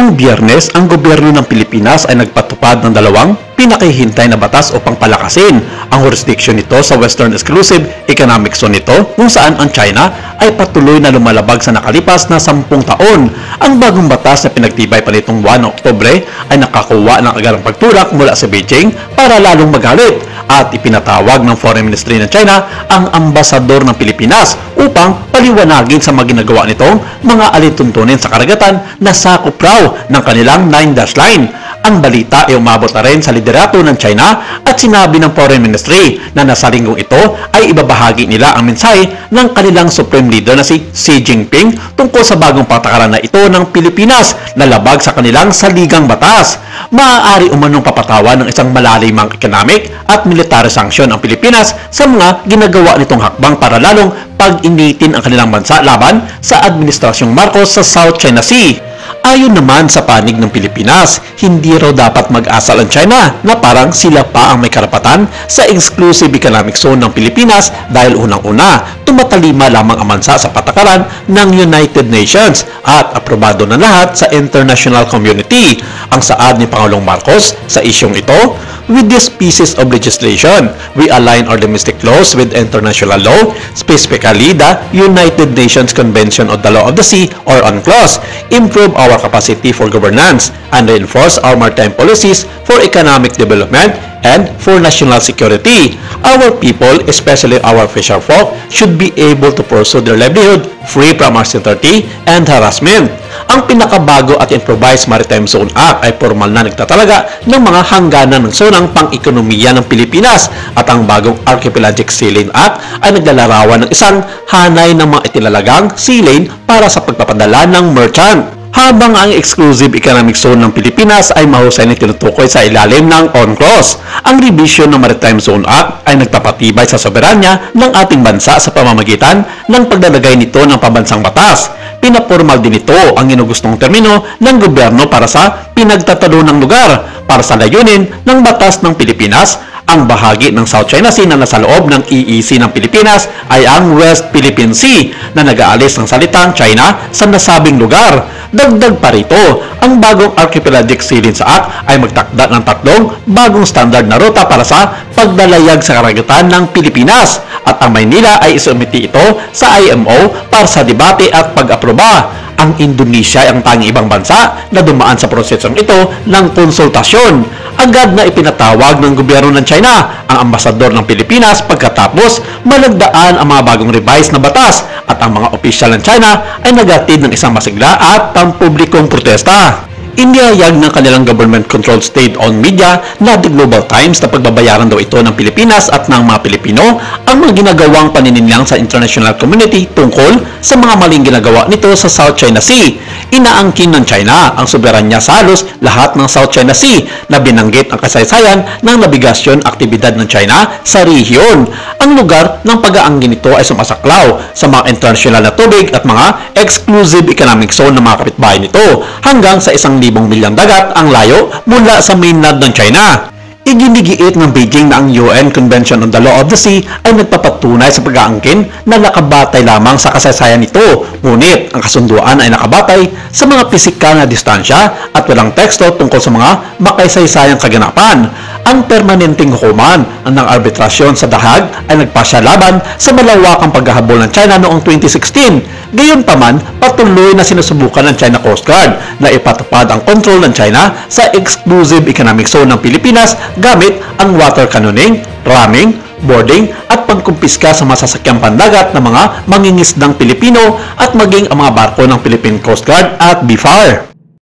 Noong Biyernes, ang gobyerno ng Pilipinas ay nagpatupad ng dalawang pinakahihintay na batas upang palakasin ang jurisdiction nito sa Western Exclusive Economic Zone nito, kung saan ang China ay patuloy na lumalabag sa nakalipas na 10 taon. Ang bagong batas na pinagtibay pa nitong 1 Oktubre ay nakakuha ng agarang pagtulak mula sa Beijing para lalong magalit, at ipinatawag ng Foreign Ministry ng China ang ambasador ng Pilipinas upang paliwanagin sa mga ginagawa nitong mga alituntunin sa karagatan na sakop raw ng kanilang 9-dash line. Ang balita ay umabot na rin sa liderato ng China at sinabi ng Foreign Ministry na nasa linggong ito ay ibabahagi nila ang mensahe ng kanilang Supreme Leader na si Xi Jinping tungkol sa bagong patakaran na ito ng Pilipinas na labag sa kanilang saligang batas. Maaari umanong papatawan ng isang malalimang economic at military sanction ang Pilipinas sa mga ginagawa nitong hakbang para lalong pag-initin ang kanilang bansa laban sa Administrasyong Marcos sa South China Sea. Ayon naman sa panig ng Pilipinas, hindi raw dapat mag-asal ang China na parang sila pa ang may karapatan sa Exclusive Economic Zone ng Pilipinas dahil unang-una, tumatalima lamang ang bansa sa patakaran ng United Nations at aprobado na lahat sa international community. Ang saad ni Pangulong Marcos sa isyong ito, "With these pieces of legislation, we align our domestic laws with international law, specifically the United Nations Convention on the Law of the Sea or UNCLOS, improve our capacity for governance, and reinforce our maritime policies for economic development and for national security. Our people, especially our fisher folk, should be able to pursue their livelihood free from uncertainty and harassment." Ang pinakabago at improvised Maritime Zone Act ay formal na nagtatalaga ng mga hangganan ng zonang pang-ekonomiya ng Pilipinas, at ang bagong Archipelagic Sea Lane Act ay naglalarawan ng isang hanay ng mga itinalagang sea lane para sa pagpapadala ng merchant. Habang ang Exclusive Economic Zone ng Pilipinas ay mahusay na tinutukoy sa ilalim ng UNCLOS, ang revision ng Maritime Zone Act ay nagpapatibay sa soberanya ng ating bansa sa pamamagitan ng paglalagay nito ng pambansang batas. Pinapormal din ito ang ginugustong termino ng gobyerno para sa pinagtatalunang lugar para sa layunin ng batas ng Pilipinas. Ang bahagi ng South China Sea na nasa loob ng EEZ ng Pilipinas ay ang West Philippine Sea na nag-aalis ng salitang China sa nasabing lugar. Dagdag pa rito, ang bagong Archipelagic Sea Lanes Act ay magtakda ng 3 bagong standard na ruta para sa pagdalayag sa karagatan ng Pilipinas, at ang Maynila ay isumiti ito sa IMO para sa debate at pag-aproba. Ang Indonesia ay ang tanging ibang bansa na dumaan sa prosesong ito ng konsultasyon. Agad na ipinatawag ng gobyerno ng China ang ambasador ng Pilipinas pagkatapos malagdaan ang mga bagong revised na batas, at ang mga opisyal ng China ay nagatid ng isang masigla at pampublikong protesta. Inihayag ng kanilang government-controlled state-owned media na The Global Times na pagbabayaran daw ito ng Pilipinas at ng mga Pilipino ang mga ginagawang panininilang sa international community tungkol sa mga maling ginagawa nito sa South China Sea. Inaangkin ng China ang soberanya sa halos lahat ng South China Sea na binanggit ang kasaysayan ng nabigasyon aktibidad ng China sa rehiyon. Ang lugar ng pag-aangkin nito ay sumasaklaw sa mga international na tubig at mga exclusive economic zone ng mga kapitbahay nito hanggang sa 1,000 milyang dagat ang layo mula sa mainland ng China. Iginigiit ng Beijing na ang UN Convention on the Law of the Sea ay nagpapatunay sa pag-aangkin na nakabatay lamang sa kasaysayan nito, ngunit ang kasunduan ay nakabatay sa mga pisikal na distansya at walang teksto tungkol sa mga makasaysayang kaganapan. Ang permanenteng hukuman ng arbitrasyon sa dahag ay nagpasya laban sa malawakang paghahabol ng China noong 2016. Gayunpaman, patuloy na sinusubukan ng China Coast Guard na ipatupad ang kontrol ng China sa Exclusive Economic Zone ng Pilipinas gamit ang water cannoning, ramming, boarding at pagkumpiska sa masasakyang pandagat ng mga mangingisdang Pilipino at maging ang mga barko ng Philippine Coast Guard at BFAR.